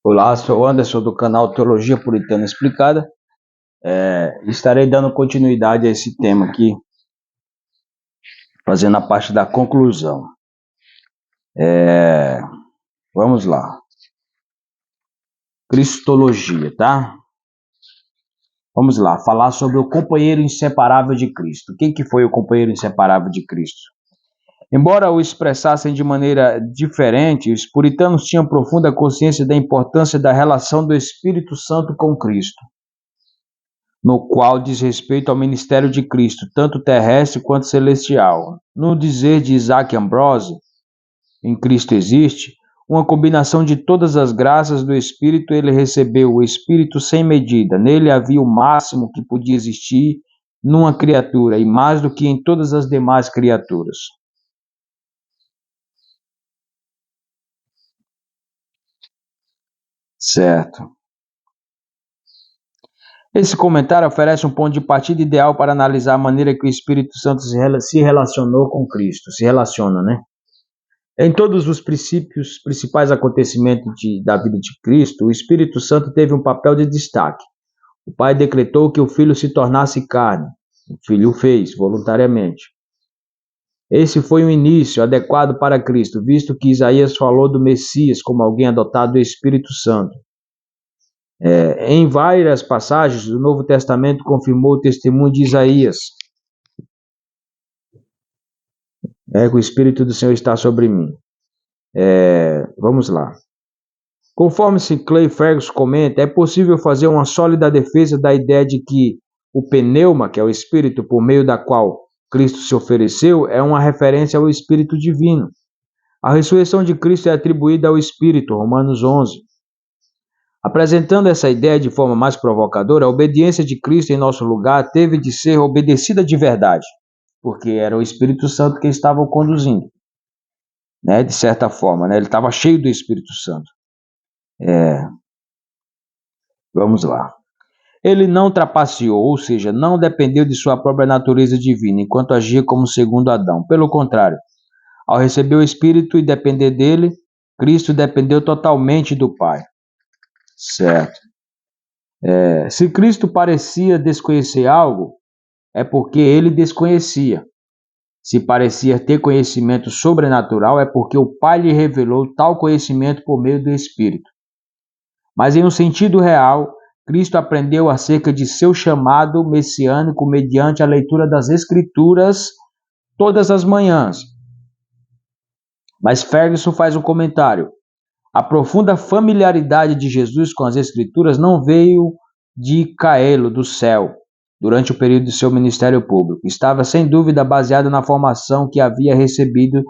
Olá, sou Anderson do canal Teologia Puritana Explicada. Estarei dando continuidade a esse tema aqui, fazendo a parte da conclusão. Vamos lá. Cristologia, tá? Vamos lá, falar sobre o companheiro inseparável de Cristo. Quem que foi o companheiro inseparável de Cristo? Embora o expressassem de maneira diferente, os puritanos tinham profunda consciência da importância da relação do Espírito Santo com Cristo, no qual diz respeito ao ministério de Cristo, tanto terrestre quanto celestial. No dizer de Isaac Ambrose, em Cristo existe uma combinação de todas as graças do Espírito. Ele recebeu o Espírito sem medida. Nele havia o máximo que podia existir numa criatura, e mais do que em todas as demais criaturas. Certo. Esse comentário oferece um ponto de partida ideal para analisar a maneira que o Espírito Santo se relacionou com Cristo. Se relaciona, né? Em todos os principais acontecimentos da vida de Cristo, o Espírito Santo teve um papel de destaque. O Pai decretou que o Filho se tornasse carne. O Filho o fez voluntariamente. Esse foi um início adequado para Cristo, visto que Isaías falou do Messias como alguém adotado do Espírito Santo. Em várias passagens, o Novo Testamento confirmou o testemunho de Isaías. Que o Espírito do Senhor está sobre mim. Vamos lá. Conforme Sinclair Ferguson comenta, é possível fazer uma sólida defesa da ideia de que o pneuma, que é o Espírito por meio da qual Cristo se ofereceu, é uma referência ao Espírito divino. A ressurreição de Cristo é atribuída ao Espírito, Romanos 11. Apresentando essa ideia de forma mais provocadora, a obediência de Cristo em nosso lugar teve de ser obedecida de verdade, porque era o Espírito Santo que estava o conduzindo, né? De certa forma, né? Ele estava cheio do Espírito Santo. Vamos lá. Ele não trapaceou, ou seja, não dependeu de sua própria natureza divina, enquanto agia como segundo Adão. Pelo contrário, ao receber o Espírito e depender dele, Cristo dependeu totalmente do Pai. Certo. Se Cristo parecia desconhecer algo, é porque ele desconhecia. Se parecia ter conhecimento sobrenatural, é porque o Pai lhe revelou tal conhecimento por meio do Espírito. Mas em um sentido real, Cristo aprendeu acerca de seu chamado messiânico mediante a leitura das Escrituras todas as manhãs. Mas Ferguson faz um comentário. A profunda familiaridade de Jesus com as Escrituras não veio de caê-lo do céu durante o período de seu ministério público. Estava sem dúvida baseada na formação que havia recebido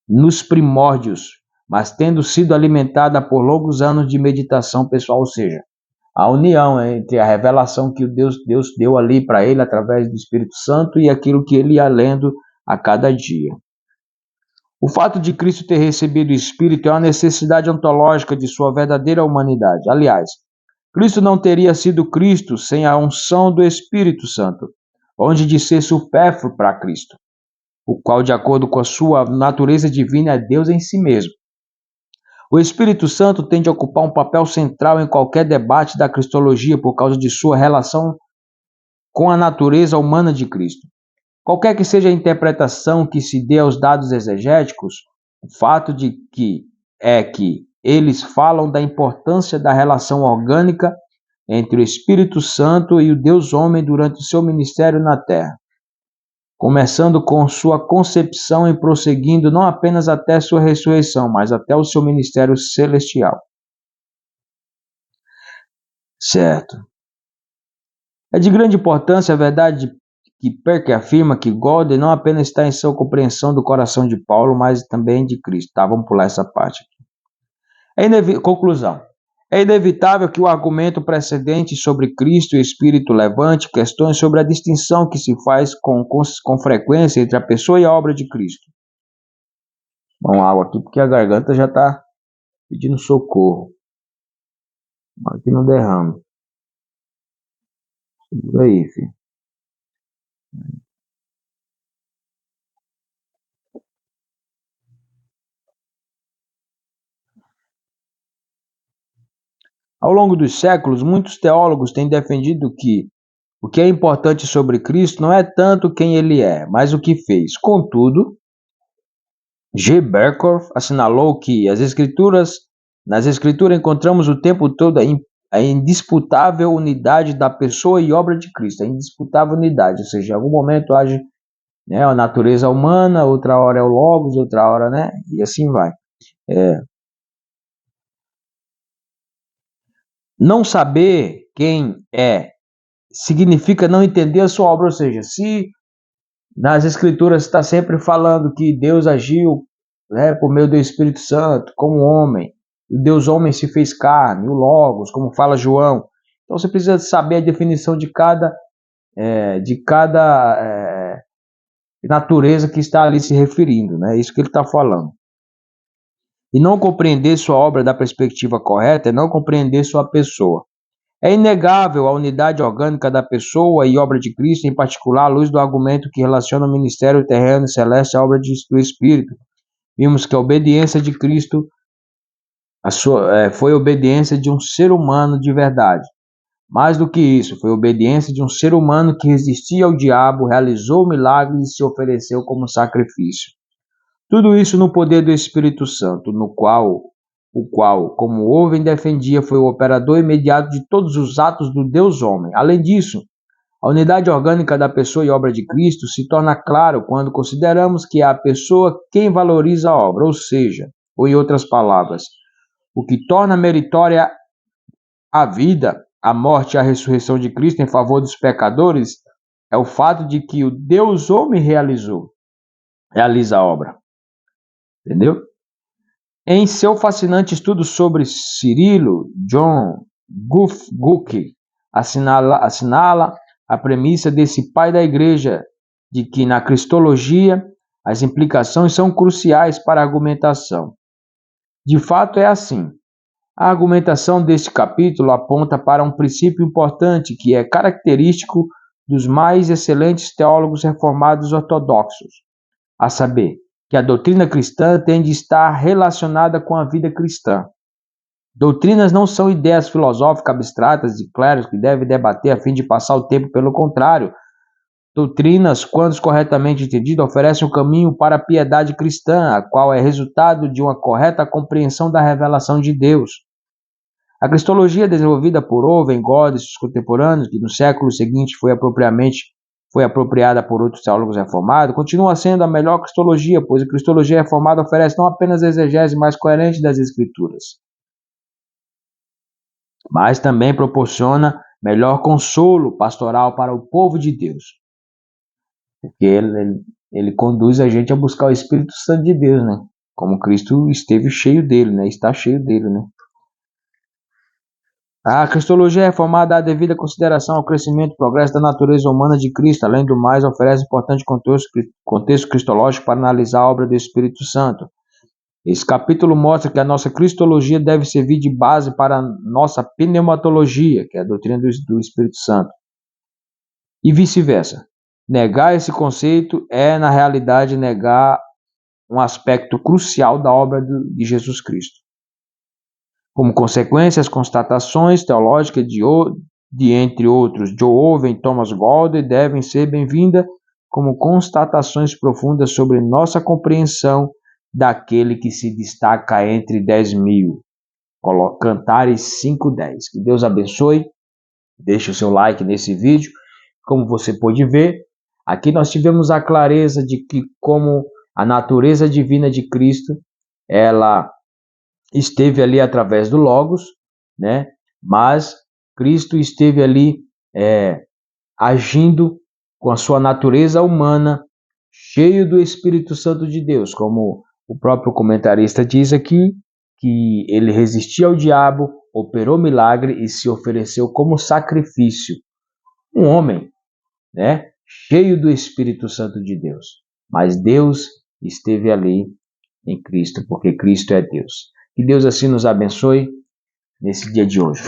nos primórdios, mas tendo sido alimentada por longos anos de meditação pessoal, ou seja, a união entre a revelação que Deus deu ali para ele através do Espírito Santo e aquilo que ele ia lendo a cada dia. O fato de Cristo ter recebido o Espírito é uma necessidade ontológica de sua verdadeira humanidade. Aliás, Cristo não teria sido Cristo sem a unção do Espírito Santo, onde de ser supérfluo para Cristo, o qual, de acordo com a sua natureza divina, é Deus em si mesmo. O Espírito Santo tem de ocupar um papel central em qualquer debate da cristologia por causa de sua relação com a natureza humana de Cristo. Qualquer que seja a interpretação que se dê aos dados exegéticos, o fato de que eles falam da importância da relação orgânica entre o Espírito Santo e o Deus homem durante o seu ministério na Terra, começando com sua concepção e prosseguindo não apenas até sua ressurreição, mas até o seu ministério celestial. Certo. É de grande importância a verdade que Perker afirma que Golden não apenas está em sua compreensão do coração de Paulo, mas também de Cristo. Tá, vamos pular essa parte aqui. Conclusão. É inevitável que o argumento precedente sobre Cristo e Espírito levante questões sobre a distinção que se faz com frequência entre a pessoa e a obra de Cristo. Vamos água aqui porque a garganta já está pedindo socorro. Aqui não derrama. Segura aí, filho. Ao longo dos séculos, muitos teólogos têm defendido que o que é importante sobre Cristo não é tanto quem ele é, mas o que fez. Contudo, G. Berkhoff assinalou que nas Escrituras encontramos o tempo todo a indisputável unidade da pessoa e obra de Cristo, a indisputável unidade, ou seja, em algum momento age, né, a natureza humana, outra hora é o Logos, outra hora, né, e assim vai. Não saber quem é significa não entender a sua obra, ou seja, se nas Escrituras está sempre falando que Deus agiu, né, por meio do Espírito Santo, como homem, o Deus homem se fez carne, o Logos, como fala João. Então você precisa saber a definição de cada natureza que está ali se referindo, né? É isso que ele está falando. E não compreender sua obra da perspectiva correta é não compreender sua pessoa. É inegável a unidade orgânica da pessoa e obra de Cristo, em particular à luz do argumento que relaciona o ministério terreno e celeste à obra do Espírito. Vimos que a obediência de Cristo foi a obediência de um ser humano de verdade. Mais do que isso, foi a obediência de um ser humano que resistia ao diabo, realizou o milagre e se ofereceu como sacrifício. Tudo isso no poder do Espírito Santo, o qual, como Owen defendia, foi o operador imediato de todos os atos do Deus homem. Além disso, a unidade orgânica da pessoa e obra de Cristo se torna claro quando consideramos que é a pessoa quem valoriza a obra, ou seja, ou em outras palavras, o que torna meritória a vida, a morte e a ressurreição de Cristo em favor dos pecadores é o fato de que o Deus homem realiza a obra. Entendeu? Em seu fascinante estudo sobre Cirilo, John Gucke assinala a premissa desse pai da igreja de que na cristologia as implicações são cruciais para a argumentação. De fato é assim. A argumentação deste capítulo aponta para um princípio importante que é característico dos mais excelentes teólogos reformados ortodoxos, a saber, que a doutrina cristã tem de estar relacionada com a vida cristã. Doutrinas não são ideias filosóficas abstratas de clérigos que devem debater a fim de passar o tempo, pelo contrário. Doutrinas, quando corretamente entendidas, oferecem um caminho para a piedade cristã, a qual é resultado de uma correta compreensão da revelação de Deus. A cristologia desenvolvida por Owen, God e seus contemporâneos, que no século seguinte foi apropriada por outros teólogos reformados, continua sendo a melhor cristologia, pois a cristologia reformada oferece não apenas a exegese mais coerente das Escrituras, mas também proporciona melhor consolo pastoral para o povo de Deus. Porque ele conduz a gente a buscar o Espírito Santo de Deus, né? Como Cristo esteve cheio dele, né? Está cheio dele, né? A cristologia reformada dá devida consideração ao crescimento e progresso da natureza humana de Cristo. Além do mais, oferece importante contexto cristológico para analisar a obra do Espírito Santo. Esse capítulo mostra que a nossa cristologia deve servir de base para a nossa pneumatologia, que é a doutrina do Espírito Santo, e vice-versa. Negar esse conceito é, na realidade, negar um aspecto crucial da obra de Jesus Cristo. Como consequência, as constatações teológicas de entre outros, John Owen e Thomas Golding, devem ser bem-vindas como constatações profundas sobre nossa compreensão daquele que se destaca entre 10.000. Cantares 5:10. Que Deus abençoe. Deixe o seu like nesse vídeo. Como você pode ver, aqui nós tivemos a clareza de que como a natureza divina de Cristo, ela esteve ali através do Logos, né? Mas Cristo esteve ali agindo com a sua natureza humana, cheio do Espírito Santo de Deus, como o próprio comentarista diz aqui, que ele resistiu ao diabo, operou milagre e se ofereceu como sacrifício. Um homem, né? Cheio do Espírito Santo de Deus. Mas Deus esteve ali em Cristo, porque Cristo é Deus. Que Deus assim nos abençoe nesse dia de hoje.